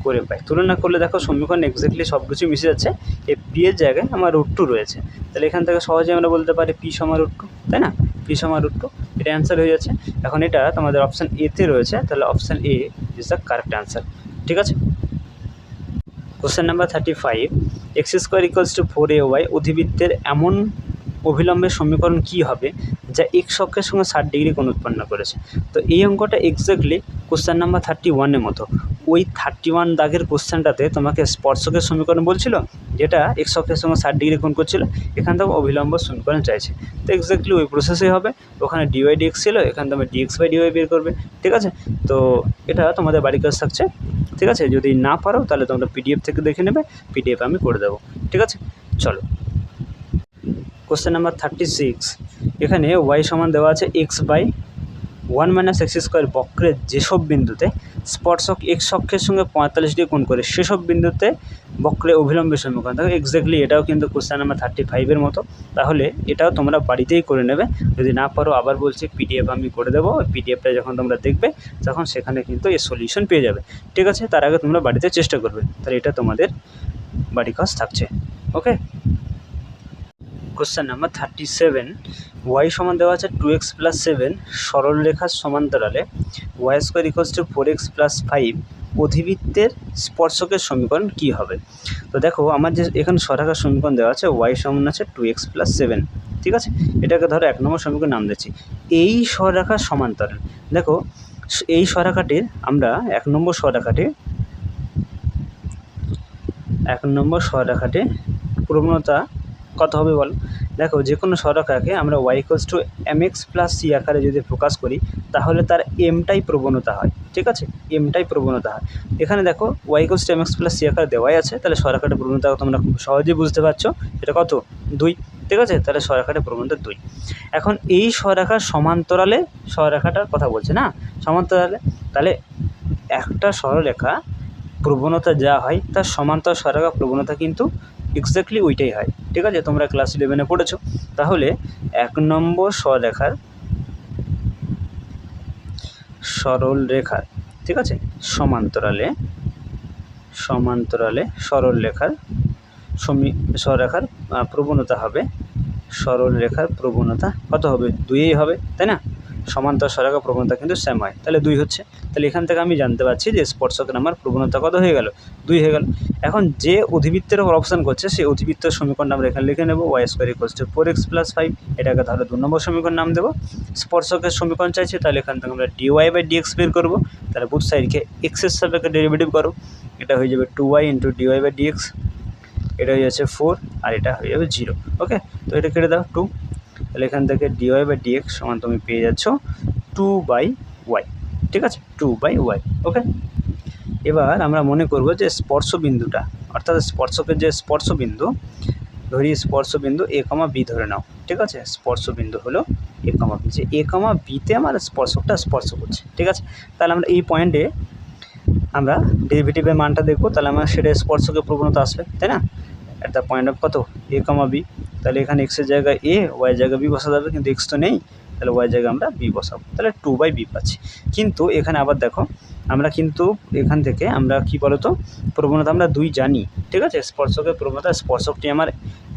করে পাই। তুলনা করলে দেখো সমীকরণ এক্স্যাক্টলি সব কিছু মিশে যাচ্ছে। এই পি এর জায়গায় আমার √2 রয়েছে, তাহলে এখান থেকে সহজে আমরা বলতে পারি পি সমান √2, তাই না? পি সমান √2, এটা অ্যান্সার হয়ে যাচ্ছে। এখন এটা তোমাদের অপশান এতে রয়েছে, তাহলে option A is the correct answer. ঠিক আছে, কোশ্চেন নাম্বার 35, x² = 4ay অধিবৃত্তের এমন অভিলম্বের সমীকরণ কী হবে যা x অক্ষের সঙ্গে 60 ডিগ্রি কোণ উৎপন্ন করেছে। তো এই অঙ্কটা এক্স্যাক্টলি কোশ্চেন নাম্বার 31-এর মতো। ওই 31 দাগের কোশ্চেনটাতে তোমাকে স্পর্শকের সমীকরণ বলছিল, যেটা x অক্ষের সঙ্গে 60 ডিগ্রি কোণ করছিল, এখান থেকে অভিলম্ব সমীকরণ চাইছে। তো এক্স্যাক্টলি ওই প্রসেসই হবে। ওখানে dy/dx ছিল, এখানে তুমি dx/dy বের করবে। ঠিক আছে, তো এটা তোমাদের বাড়ির কাজ থাকছে। ঠিক আছে, যদি না পারো তাহলে তোমরা পিডিএফ থেকে দেখে নেবে, পিডিএফ আমি করে দেবো। ঠিক আছে, চলো কোশ্চেন নাম্বার 36, এখানে y সমান দেওয়া আছে x/1 - x² বক্রের যেসব বিন্দুতে স্পর্শক x অক্ষের সঙ্গে 45 ডিগ্রি কোণ করে সেসব বিন্দুতে বক্রের অভিলম্বের সমীকরণ। দেখো এক্স্যাক্টলি এটাও কিন্তু কোশ্চেন নাম্বার 35-এর মতো। তাহলে এটাও তোমরা বাড়িতেই করে নেবে। যদি না পারো আবার বলছি পিডিএফ আমি করে দেবো। পিডিএফটা যখন তোমরা দেখবে তখন সেখানে কিন্তু এর সলিউশন পেয়ে যাবে। ঠিক আছে, তার আগে তোমরা বাড়িতে চেষ্টা করবে, তাহলে এটা তোমাদের বাড়ি কাজ থাকছে। ওকে, কোশ্চেন নাম্বার 37, y সমান দেওয়া আছে 2x + 7 সরল রেখার সমান্তরালে y² = 4x + 5 অধিবৃত্তের স্পর্শকের সমীকরণ কী হবে। তো দেখো আমার যে এখানে সরেখার সমীকরণ দেওয়া আছে, y সমান আছে 2x + 7। ঠিক আছে, এটাকে ধরো 1 নম্বর সমীকরণ নাম দিচ্ছি এই সরেখার সমান্তরাল। দেখো এই সরেখাটির আমরা 1 নম্বর সরেখাটি প্রবণতা কত হবে বলো। দেখো যে কোনো সরলরেখাকে আমরা y = mx + c আকারে যদি প্রকাশ করি তাহলে তার এমটাই প্রবণতা হয়। ঠিক আছে, এমটাই প্রবণতা হয়। এখানে দেখো y = mx + c আকারে দেওয়াই আছে, তাহলে সরলরেখাটির প্রবণতা তোমরা খুব সহজেই বুঝতে পারছো, এটা কত 2। ঠিক আছে, তাহলে সরলরেখাটির প্রবণতা 2। এখন এই সরলরেখার সমান্তরালে, সরলরেখাটার কথা বলছে না, সমান্তরালে, তাহলে একটা সরলরেখা প্রবণতা যা হয় তার সমান্তরাল সরলরেখা প্রবণতা কিন্তু এক্স্যাক্টলি ওইটাই হয়। ঠিক আছে, তোমরা ক্লাস 11-এ পড়েছো। তাহলে 1 নম্বর সরলরেখার ঠিক আছে সমান্তরালে সরলরেখার প্রবণতা হবে, সরলরেখার প্রবণতা কত হবে 2ই হবে, তাই না? সমান্তরাল সরলরেখার প্রবণতা কিন্তু সেম হয়, তাহলে 2 হচ্ছে। তাহলে এখান থেকে আমি জানতে পারছি যে স্পর্শকের আমার প্রবণতা কত হয়ে গেল, 2 হয়ে গেল। এখন যে অধিবৃত্তের উপর অপশান করছে সেই অধিবৃত্তের সমীকরণটা আমরা এখানে লিখে নেব, y² = 4x + 5, এটাকে তাহলে 2 নম্বর সমীকরণ নাম দেবো। স্পর্শকের সমীকরণ চাইছে, তাহলে এখান থেকে আমরা dy/dx বের করব। তাহলে বুথ সাইডকে x এর সাপেক্ষে ডেরিভেটিভ করো, এটা হয়ে যাবে 2y × dy/dx, এটা হয়ে যাচ্ছে 4 আর এটা হয়ে যাবে 0। ওকে, তো এটা কেটে দাও 2, তাহলে এখান থেকে dy/dx সমান তুমি পেয়ে যাচ্ছ 2/y। ঠিক আছে, 2/y। ওকে, এবার আমরা মনে করব যে স্পর্শবিন্দুটা, অর্থাৎ স্পর্শকের যে স্পর্শবিন্দু, ধরি স্পর্শবিন্দু a, b ধরে নাও। ঠিক আছে, স্পর্শবিন্দু হলো a, b, যে a, bতে আমার স্পর্শকটা স্পর্শ করছে। ঠিক আছে, তাহলে আমরা এই পয়েন্টে আমরা ডেরিভেটিভের মানটা দেখবো, তাহলে আমার সেটা স্পর্শকের প্রবণতা আসবে, তাই না? অ্যাট দ্য পয়েন্ট অফ কত a, b, তাহলে এখানে x এর জায়গায় a, y এর জায়গায় b বসাতে হবে, কিন্তু x তো নেই, তাহলে y এর জায়গায় আমরা b বসাবো, তাহলে 2/b পাচ্ছি। কিন্তু এখানে আবার দেখো আমরা কিন্তু এখান থেকে আমরা কি বলতো প্রবণতা আমরা 2 জানি, ঠিক আছে। স্পর্শকের প্রবণতা, স্পর্শকটি আমার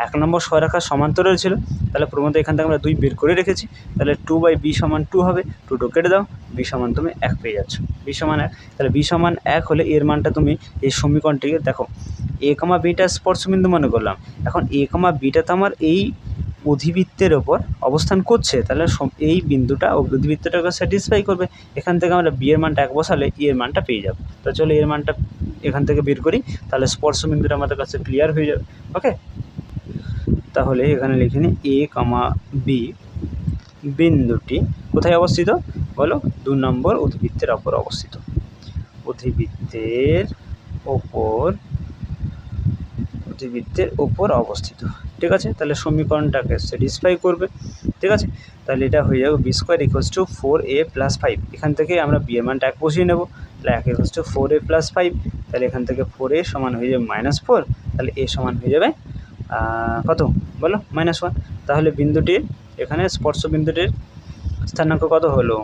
1 নম্বর সরেখার সমান্তরাল ছিল, তাহলে প্রবণতা এখান থেকে আমরা 2 বের করে রেখেছি। তাহলে 2/b সমান 2 হবে, 2 কেটে দাও, b সমান তুমি 1 পেয়ে যাচ্ছ, b সমান 1। তাহলে b সমান 1 হলে এর মানটা তুমি এই সমীকরণটিকে দেখো, a, bটা স্পর্শবিন্দু মনে করলাম। এখন a, bটা তো আমার এই অধিবৃত্তের ওপর অবস্থান করছে, তাহলে এই বিন্দুটা অধিবৃত্তটাকে স্যাটিসফাই করবে। এখান থেকে আমরা বি এর মানটা 1 বসালে এর মানটা পেয়ে যাব। তো চলো এর মানটা এখান থেকে বের করি, তাহলে স্পর্শ বিন্দুটা আমাদের কাছে ক্লিয়ার হয়ে যাবে। ওকে, তাহলে এখানে লিখে নিই a, b বিন্দুটি কোথায় অবস্থিত বলো? 2 নম্বর অধিবৃত্তের ওপর অবস্থিত, অধিবৃত্তের ওপর অবস্থিত, ঠিক আছে। তাহলে সমীকরণটাকে স্যাটিসফাই করবে, ঠিক আছে। তাহলে এটা হয়ে যাবে b² = 4a + 5। এখান থেকে আমরা b এর মানটা 1 বসিয়ে নেব, তাহলে 1 = 4a + 5। তাহলে এখান থেকে 4a সমান হয়ে যাবে -4, তাহলে a সমান হয়ে যাবে কত বলো? -1। তাহলে বিন্দুটির এখানে স্পর্শ বিন্দুটির স্থানাঙ্ক কত হলো?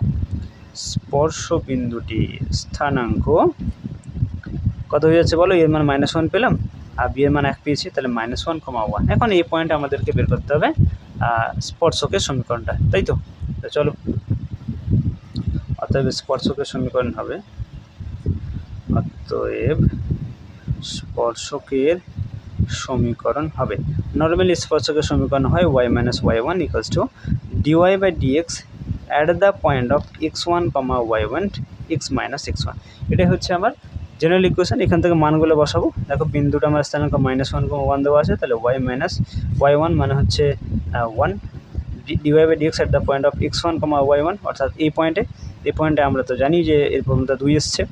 স্পর্শ বিন্দুটির স্থানাঙ্ক কত হয়ে যাচ্ছে বলো? এর মান -1 পেলাম আর বি এর মান 1 পেয়েছি, তাহলে -1, 1। এখন এই পয়েন্টে আমাদেরকে বের করতে হবে স্পর্শকের সমীকরণটা, তাই তো? চলো, অতএব স্পর্শকের সমীকরণ হবে, অতএব স্পর্শকের সমীকরণ হবে, নর্মালি স্পর্শকের সমীকরণ হয় y - y1 = dy/dx at the point of x1, y1 x - x1। এটাই হচ্ছে আমার জেনারেল ইকুয়েশন। এখান থেকে মানগুলো বসাবো। দেখো বিন্দুটা আমার স্থানাঙ্ক -1, 1 দেওয়া আছে, তাহলে y - y1 মানে হচ্ছে 1 dy/dx at the point of x1, y1, অর্থাৎ এই পয়েন্টে আমরা তো জানি যে এর প্রবণতা 2 এসছে,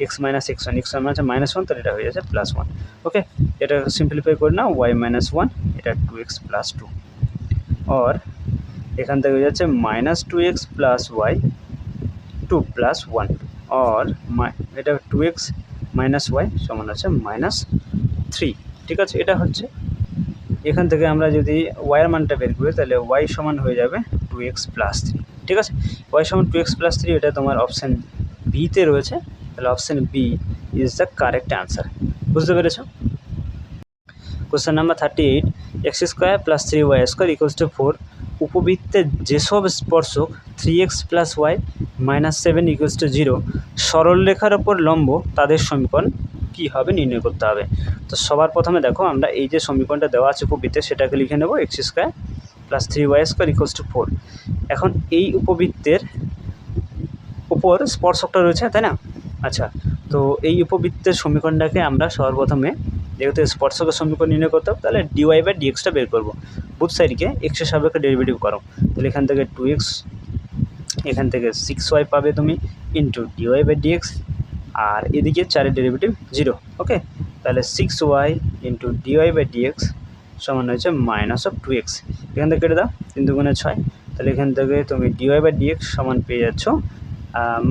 x - x1, x1 মানে হচ্ছে -1, তাহলে এটা হয়ে যাচ্ছে +1। ওকে, এটা সিম্পলিফাই করে নাও, y - 1 এটা 2x + 2, और এখান থেকে হয়ে যাচ্ছে -2x + y 2 + 1, और এটা 2x - y সমান হচ্ছে -3, ঠিক আছে। এটা হচ্ছে এখান থেকে আমরা যদি y এর মানটা বের করি, তাহলে y সমান হয়ে যাবে 2x + 3, ঠিক আছে। y সমান 2x + 3, এটা তোমার অপশান বিতে রয়েছে, তাহলে option B is the correct answer. বুঝতে পেরেছো? কোশ্চেন নাম্বার 38, x² + 3y² = 4 উপবৃত্তের যেসব স্পর্শক 3x + y - 7 = 0 সরল রেখার ওপর লম্ব, তাদের সমীকরণ কী হবে নির্ণয় করতে হবে। তো সবার প্রথমে দেখো আমরা এই যে সমীকরণটা দেওয়া আছে উপবৃত্তে, সেটাকে লিখে নেব, x² + 3y² = 4। এখন এই উপবৃত্তের উপর স্পর্শকটা রয়েছে, তাই না? আচ্ছা, তো এই উপবৃত্তের সমীকরণটাকে আমরা সর্বপ্রথমে, যেহেতু স্পর্শকের সমীকরণ নির্ণয় করতে হবে, তাহলে dy/dxটা বের করব। বুথ সাইডকে x এর সাপেক্ষে ডেরিভেটিভ করো, তাহলে এখান থেকে 2x, এখান থেকে 6y পাবে তুমি ইন্টু dy/dx, আর এদিকে 4 ডেরিভেটিভ 0। ওকে, তাহলে 6y ইন্টু dy/dx সমান হয়েছে -2x। এখান থেকে কেটে দাও, 3 × 2 = 6, তাহলে এখান থেকে তুমি dy/dx সমান পেয়ে যাচ্ছ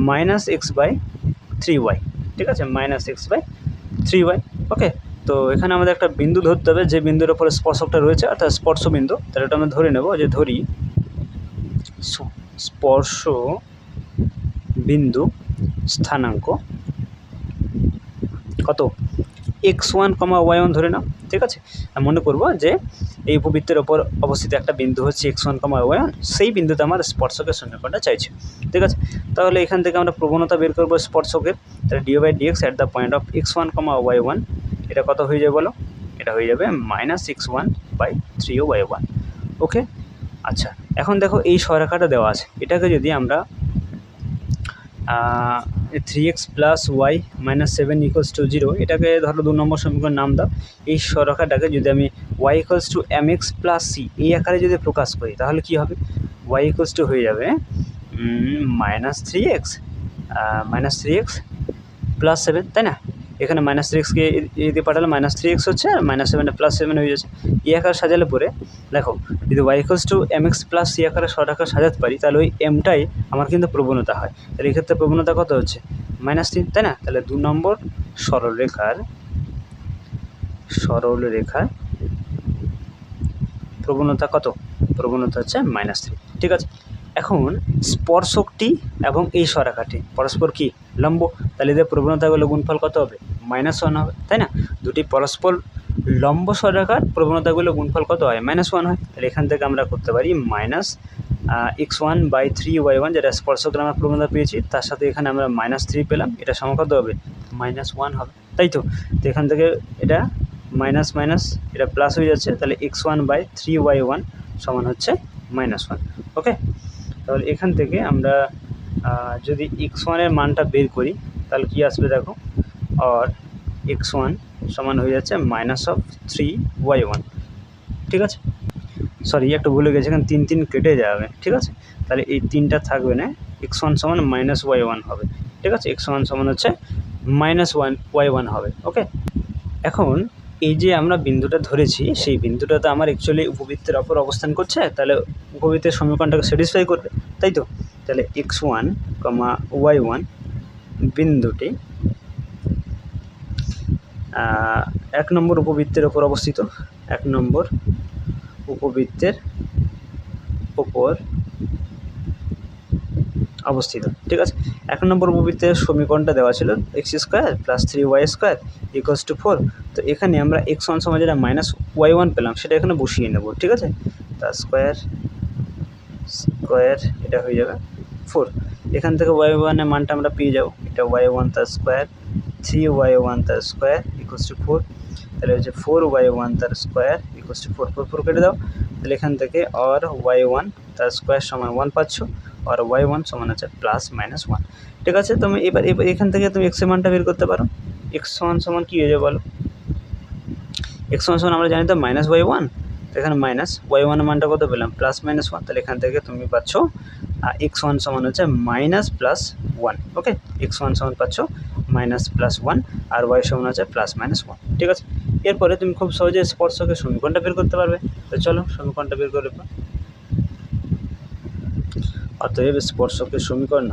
-x/3y, ঠিক আছে, -x/3y। ওকে, তো এখানে আমাদের একটা বিন্দু ধরতে হবে, যে বিন্দুর ওপরে স্পর্শকটা রয়েছে, অর্থাৎ স্পর্শ বিন্দু। তাহলে এটা আমরা ধরে নেব, যে ধরি স্পর্শ বিন্দু স্থানাঙ্ক কত? x1, y1 ধরে নাও, ঠিক আছে। মনে করব যে এই উপবৃত্তের ওপর অবস্থিত একটা বিন্দু হচ্ছে x1, y1, সেই বিন্দুতে আমার স্পর্শকের সমীকরণটা চাইছে, ঠিক আছে। তাহলে এখান থেকে আমরা প্রবণতা বের করব স্পর্শকের, তাহলে dy/dx at the point of x1, y1 এটা কত হয়ে যাবে বলো? এটা হয়ে যাবে -x1/3y1। ওকে, আচ্ছা, এখন দেখো এই সরেখাটা দেওয়া আছে, এটাকে যদি আমরা 3x + y - 7 = 0, এটাকে ধরো 2 নম্বর সমীকরণ নাম দাও। এই সরেখাটাকে যদি আমি y = mx + c এই আকারে যদি প্রকাশ করি, তাহলে কি হবে? y হয়ে যাবে -3x + 7, তাই না? এখানে -3xকে এদিকে পাঠালে -3x হচ্ছে, আর -7 +7 হয়ে যাচ্ছে। এই আকারে সাজালে পরে দেখো, যদি y = mx + c আকারে সরেখা সাজাতে পারি, তাহলে ওই mটাই আমার কিন্তু প্রবণতা হয়। তাহলে এক্ষেত্রে প্রবণতা কত হচ্ছে? -3, তাই না? তাহলে 2 নম্বর সরলরেখার প্রবণতা কত? প্রবণতা হচ্ছে -3, ঠিক আছে। এখন স্পর্শকটি এবং এই সরেখাটি পরস্পর কি লম্ব, তাহলে এদের প্রবণতাগুলো গুণফল কত হবে? -1 হবে, তাই না? দুটি পরস্পর লম্ব সরেখার প্রবণতাগুলো গুণফল কত হয়? -1 হয়। তাহলে এখান থেকে আমরা করতে পারি -x1/3y1, যেটা স্পর্শগ্রামের প্রবণতা পেয়েছি, তার সাথে এখানে আমরা -3 পেলাম, এটা সমান কত হবে? -1 হবে, তাই তো? তো এখান থেকে এটা মাইনাস মাইনাস এটা প্লাস হয়ে যাচ্ছে, তাহলে x1/3y1 সমান হচ্ছে -1। ওকে, তাহলে এখান থেকে আমরা যদি x1 এর মানটা বের করি তাহলে কি আসবে দেখো, আর x1 সমান হয়ে যাচ্ছে -3y1। ঠিক আছে, সরি একটু ভুলে গেছি, এখানে 3 3 কেটে যাবে। ঠিক আছে, তাহলে এই 3টা থাকবে না, x1 সমান -y1 হবে। ঠিক আছে, x1 সমান হচ্ছে -1y1 হবে। ওকে, এখন এই যে আমরা বিন্দুটা ধরেছি সেই বিন্দুটা তো আমার অ্যাকচুয়ালি উপবৃত্তের অপর অবস্থান করছে, তাহলে উপবৃত্তের সমীকরণটাকে স্যাটিসফাই করবে, তাই তো? তাহলে x1, y1 বিন্দুটি 1 নম্বর উপবৃত্তের ওপর অবস্থিত, 1 নম্বর উপবৃত্তের ওপর অবস্থিত। ঠিক আছে, 1 নম্বর উপবৃত্তের সমীকরণটা দেওয়া ছিল x² + 3y² = 4। তো এখানে আমরা x1 সমান যেটা -y1 পেলাম সেটা এখানে বসিয়ে নেব। ঠিক আছে, তার স্কোয়ার এটা হয়ে যাবে 4। এখান থেকে y1 এর মানটা আমরা পেয়ে যাব, এটা y1 তার স্কোয়ার 3y1 তার স্কোয়ার = 4। তাহলে হচ্ছে 4y1 তার স্কোয়ার = 4, 4 4 কেটে দাও। তাহলে এখান থেকে আর y1 তার স্কোয়ার সমান 1 পাচ্ছ, আর y1 সমান হচ্ছে +-1। ঠিক আছে, তুমি এবার এখান থেকে তুমি x এর মানটা বের করতে পারো। x1 সমান কী হয়ে যাবে বলো? x1 সমান আমরা জানি তো -y1, এখানে -y1 এর মানটা কত পেলাম? +-1। তাহলে এখান থেকে তুমি পাচ্ছ x1 সমান হচ্ছে -+1। ওকে, x1 সমান পাচ্ছ -+1 আর y সমান হচ্ছে +-1। ঠিক আছে, এরপরে তুমি খুব সহজে স্পর্শকের সমীকরণটা বের করতে পারবে। তো চলো সমীকরণটা বের করে নেব। অতএব স্পর্শকের সমীকরণ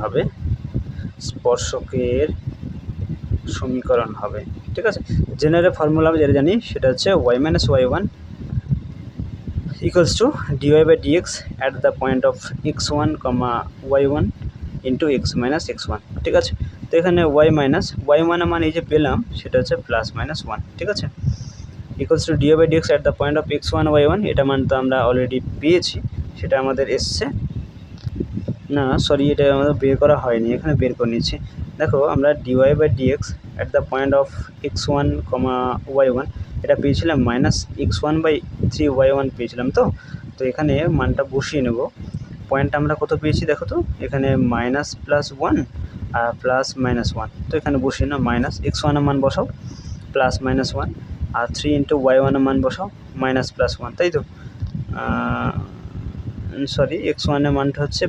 হবে, ঠিক আছে, জেনারেল ফর্মুলা আমি যেটা জানি সেটা হচ্ছে y - y1 = dy/dx at the point of x1, y1 into x - x1। ঠিক আছে, তো এখানে y মানে এই যে পেলাম সেটা হচ্ছে +-1। ঠিক আছে, = dy/dx at the point of x1, y1, এটা মান তো আমরা অলরেডি পেয়েছি, সেটা আমাদের এসছে না, সরি এটা আমাদের বের করা হয়নি, এখানে বের করে নিচ্ছি। দেখো আমরা dy/dx at the point of x1, y1 এটা পেয়েছিলাম -x1/3y1 পেয়েছিলাম। তো এখানে মানটা বসিয়ে নেব। পয়েন্টটা আমরা কত পেয়েছি দেখো তো, এখানে -+1 আর +-1। তো এখানে বসিয়ে নাও, -x1 এর মান বসাও +-1, আর 3 × y1 এর মান বসাও -+1, তাই তো? সরি x1 এর মানটা হচ্ছে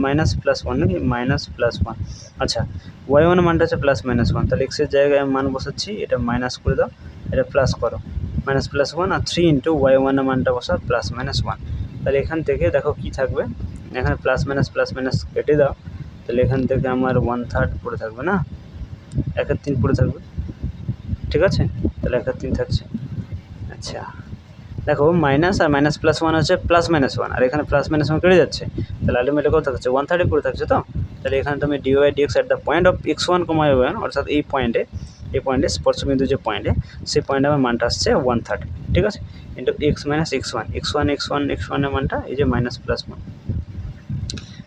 -+1 নাকি -+1। আচ্ছা, y1 এর মানটা হচ্ছে +-1, তাহলে x এর জায়গায় মান বসাচ্ছি, এটা মাইনাস করে দাও, এটা প্লাস করো, -+1 আর 3 × y1 এর মানটা বসাও +-1। তাহলে এখান থেকে দেখো কি থাকবে, এখানে প্লাস কেটে দাও, তাহলে এখান থেকে আমার 1/3 পড়ে থাকবে না, 1/3 পড়ে থাকবে। ঠিক আছে, তাহলে 1/3 থাকছে। আচ্ছা দেখো মাইনাস আর -+1 হচ্ছে +-1, আর এখানে +-1 কেটে যাচ্ছে, তাহলে আলটিমেটলি কত থাকছে? 1/3 পড়ে থাকছে। তো তাহলে এখানে তুমি dy/dx at the point of x1, y1, অর্থাৎ এই পয়েন্টে স্পর্শবিন্দু যে পয়েন্টে, সেই পয়েন্টে আমার মানটা আসছে 1/3। ঠিক আছে, ইন্টু x - x1 এর মানটা এই যে -+1,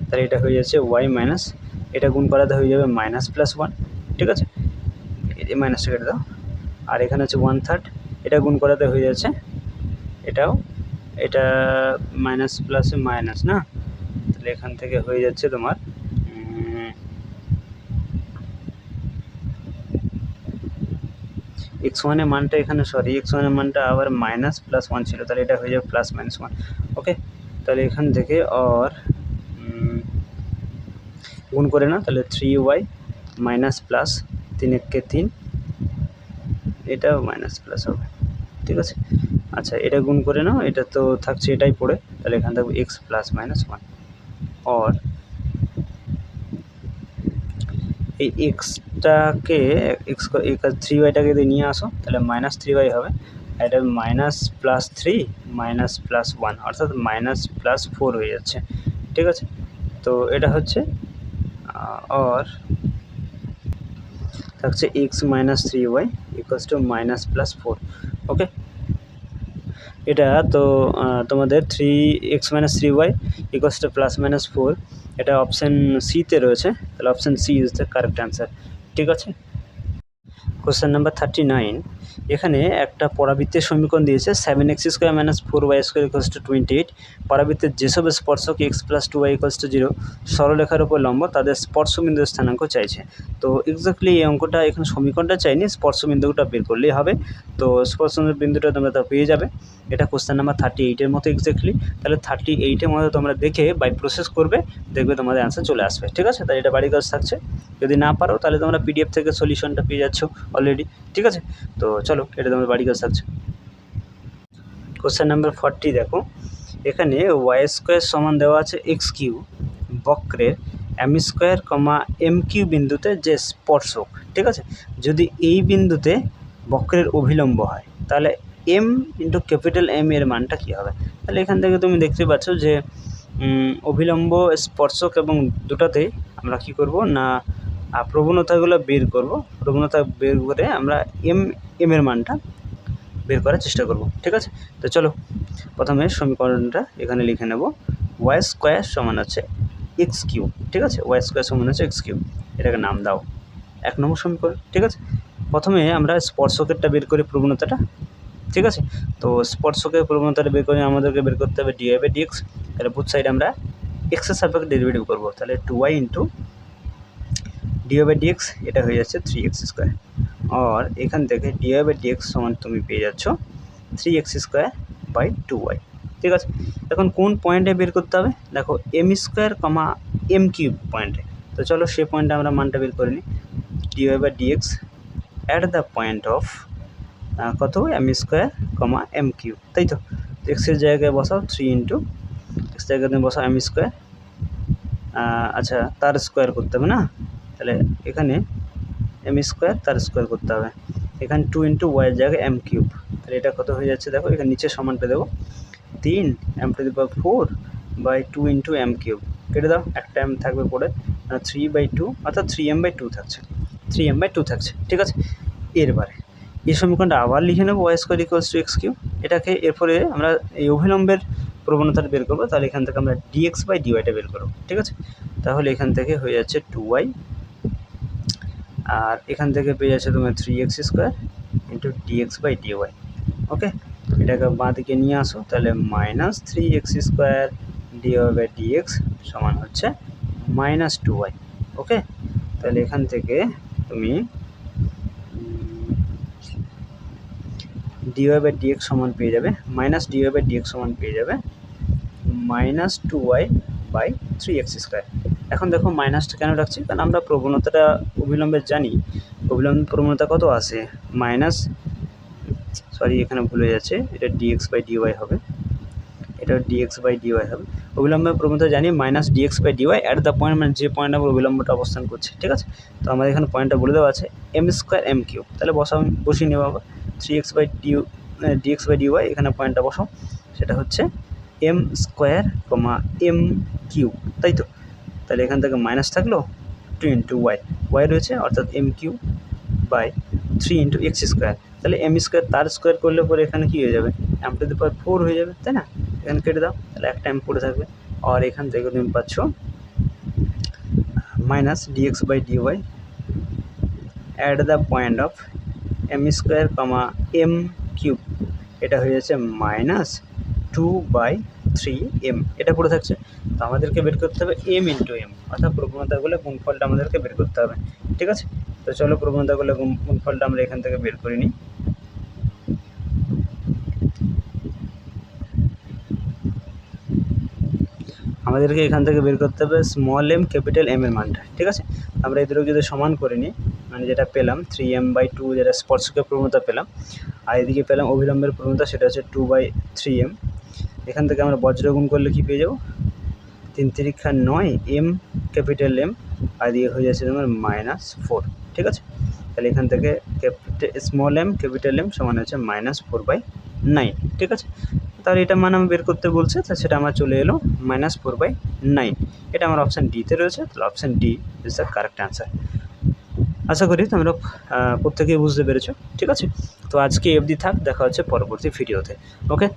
তাহলে এটা হয়ে যাচ্ছে y মাইনাস, এটা গুণ করাতে হয়ে যাবে -+1। ঠিক আছে, এই মাইনাসটা কেটে দাও, আর এখানে হচ্ছে 1/3, এটা গুণ করাতে হয়ে যাচ্ছে এটা মাইনাস প্লাসে মাইনাস না, তাহলে এখান থেকে হয়ে যাচ্ছে তোমার x1 এর মানটা এখানে, সরি x1 এর মানটা আবার -+1 ছিল, তাহলে এটা হয়ে যাবে +-1। ওকে, তাহলে এখান থেকে আর গুণ করে না, তাহলে 3y -+, 3 × 3, এটাও মাইনাস হবে। ঠিক আছে, আচ্ছা এটা গুণ করে নাও, এটা তো থাকছে এটাই পড়ে, তাহলে এখান থেকে x +-1, আর এই এক্সটাকে 3yটাকে দিয়ে নিয়ে আসো, তাহলে -3y হবে, আর এটা -+3 -+1 অর্থাৎ -+4 হয়ে যাচ্ছে। ঠিক আছে, তো এটা হচ্ছে আর থাকছে X minus three Y equals to minus plus four. Okay, এটা তো তোমাদের three X minus three Y equals to plus minus four, এটা অপশান সিতে রয়েছে, তাহলে option C is the correct answer. ঠিক আছে, কোশ্চেন নাম্বার 39, এখানে একটা পরাবৃত্তের সমীকরণ দিয়েছে 7x² minus 4y² equals to 28। পরাবৃত্তের যেসব স্পর্শক x plus 2y equals to 0 সরলরেখার উপর লম্ব, তাদের স্পর্শবিন্দুর স্থানাঙ্ক চাইছে। তো এক্স্যাক্টলি এই অঙ্কটা এখানে সমীকরণটা চাইনি, স্পর্শবিন্দুটা বের করলেই হবে। তো স্পর্শবিন্দুটা তোমরা তা পেয়ে যাবে। এটা কোশ্চেন নাম্বার 38-এর মতো এক্স্যাক্টলি। তাহলে 38-এর মতো তোমরা দেখে বাই প্রসেস করবে, দেখবে তোমাদের অ্যান্সার চলে আসবে। ঠিক আছে, তাই এটা বাড়ির কাজ থাকছে। যদি না পারো তাহলে তোমরা পিডিএফ থেকে সলিউশনটা পেয়ে যাচ্ছ অলরেডি। ঠিক আছে, তো চলো এটা তোমাদের বাড়ির কাজ থাকছে। কোশ্চেন নাম্বার 40 দেখো, এখানে y² সমান দেওয়া আছে x³ বক্রের m² m³ বিন্দুতে যে স্পর্শক, ঠিক আছে, যদি এই বিন্দুতে বক্রের অভিলম্ব হয় তাহলে m ইন্টু ক্যাপিটাল M এর মানটা কী হবে। তাহলে এখান থেকে তুমি দেখতে পাচ্ছ যে অভিলম্ব স্পর্শক এবং দুটাতেই আমরা কি করব না প্রবণতাগুলো বের করব, প্রবণতা বের করে আমরা m এর মানটা বের করার চেষ্টা করব। ঠিক আছে, তো চলো প্রথমে সমীকরণটা এখানে লিখে নেব, y² সমান হচ্ছে x³। ঠিক আছে, y² সমান হচ্ছে x³, এটাকে নাম দাও 1 নম্বর সমীকরণ। ঠিক আছে, প্রথমে আমরা স্পর্শকেরটা বের করি, প্রবণতাটা। ঠিক আছে, তো স্পর্শকের প্রবণতাটা বের করে আমাদেরকে বের করতে হবে dy/dx। তাহলে বুথ সাইড আমরা x এর সাপেক্ষে ডেরিভেটিভ করব, তাহলে 2y ইন্টু dy/dx, এটা হয়ে যাচ্ছে 3x²। আর এখান থেকে dy/dx সমান তুমি পেয়ে যাচ্ছ 3x²/2y। ঠিক আছে, এখন কোন পয়েন্টে বের করতে হবে, দেখো m² m³ পয়েন্টে। তো চলো সে পয়েন্টে আমরা মানটা বের করে নিই, dy/dx at the point of কত m² m³, তাই তো। এক্সের জায়গায় বসাও 3 ইন্টু এক্স জায়গায় তুমি বসাও m², আচ্ছা তার স্কোয়ার করতে হবে না, তাহলে এখানে m² তার স্কোয়ার করতে হবে, এখানে 2 ইন্টু ওয়াইয়ের জায়গায় m³, তাহলে এটা কত হয়ে যাচ্ছে দেখো, এখানে নিচে সমানটা দেবো 3 m⁴/2 ইন্টু m³ কেটে দাও, একটা m থাকবে পড়ে, 3/2 অর্থাৎ 3m/2 থাকছে, 3m/2 থাকছে। ঠিক আছে, এরবারে এই সমীকরণটা আবার লিখে নেব y² ইকুয়ালস টু x³। এটাকে এরপরে আমরা এই অভিলম্বের প্রবণতাটা বের করবো, তাহলে এখান থেকে আমরা dx/dyটা বের করবো। ঠিক আছে, তাহলে এখান থেকে হয়ে যাচ্ছে 2y, আর এখান থেকে পেয়ে যাচ্ছে তোমার 3x² ইন্টু dx/dy। ওকে, এটাকে বাঁ দিকে নিয়ে আসো, তাহলে মাইনাস 3x² dy/dx সমান হচ্ছে মাইনাস 2y। ওকে, তাহলে এখান থেকে তুমি dy/dx সমান পেয়ে যাবে, মাইনাস dy/dx সমান পেয়ে যাবে মাইনাস 2y/3x²। এখন দেখো মাইনাসটা কেন রাখছি, কারণ আমরা প্রবণতাটা অবিলম্বে জানি, অবিলম্ব প্রবণতা কত আসে মাইনাস, সরি এখানে ভুলে যাচ্ছে, এটা dx/dy হবে, এটা dx/dy হবে। অবিলম্বের প্রবণতা জানি minus dx/dy at the point, মানে যে পয়েন্ট আমরা অবিলম্বটা অবস্থান করছে। ঠিক আছে, তো আমাদের এখানে পয়েন্টটা বলে দেওয়া আছে m² m³, তাহলে বসিয়ে নেবো আবার 3x/dx/dy, এখানে পয়েন্টটা বসাও, সেটা হচ্ছে m² m³, তাই তো। তাহলে এখান থেকে মাইনাস থাকলো 2 ইন্টু ওয়াই রয়েছে, অর্থাৎ m³/3 ইন্টু x²। তাহলে m² তার স্কোয়ার করলে পরে এখানে কী হয়ে যাবে, m⁴ হয়ে যাবে, তাই না। এখানে কেটে দাও, তাহলে একটা m পড়ে থাকবে, আর এখান থেকে তুমি পাচ্ছ minus dx/dy at the point of m² m³, এটা হয়ে যাচ্ছে মাইনাস 2/3m, এটা পড়ে থাকছে। তো আমাদেরকে বের করতে হবে m ইন্টু m, অর্থাৎ প্রবণতাগুলো গুণফলটা আমাদেরকে বের করতে হবে। ঠিক আছে, তো চলো প্রবণতাগুলো গুণফলটা আমরা এখান থেকে বের করে নিই। আমাদেরকে এখান থেকে বের করতে হবে স্মল m ক্যাপিটাল M এর মানটা। ঠিক আছে, আমরা এদের যদি সমান করে নিই, মানে যেটা পেলাম 3m/2, যেটা স্পর্শকের প্রবণতা পেলাম, আর এদিকে পেলাম অবিলম্বের প্রবণতা, সেটা হচ্ছে 2/3m। এখান থেকে আমরা বজ্র গুণ করলে কি পেয়ে যাবো, 3 × 9 m ক্যাপিটাল M, আর এদিকে হয়ে যাচ্ছে তোমার -4। ঠিক আছে, তাহলে এখান থেকে স্মল m ক্যাপিটাল M সমান হচ্ছে -4/9। ঠিক আছে, তাহলে এটা মান আমি বের করতে বলছে, তা সেটা আমার চলে এলো -4/9। এটা আমার অপশান ডিতে রয়েছে, তাহলে option D is the correct answer. আশা করি তোমরা প্রত্যেকেই বুঝতে পেরেছো। ঠিক আছে, তো আজকে এই অবধি থাক, দেখা হচ্ছে পরবর্তী ভিডিওতে। ওকে।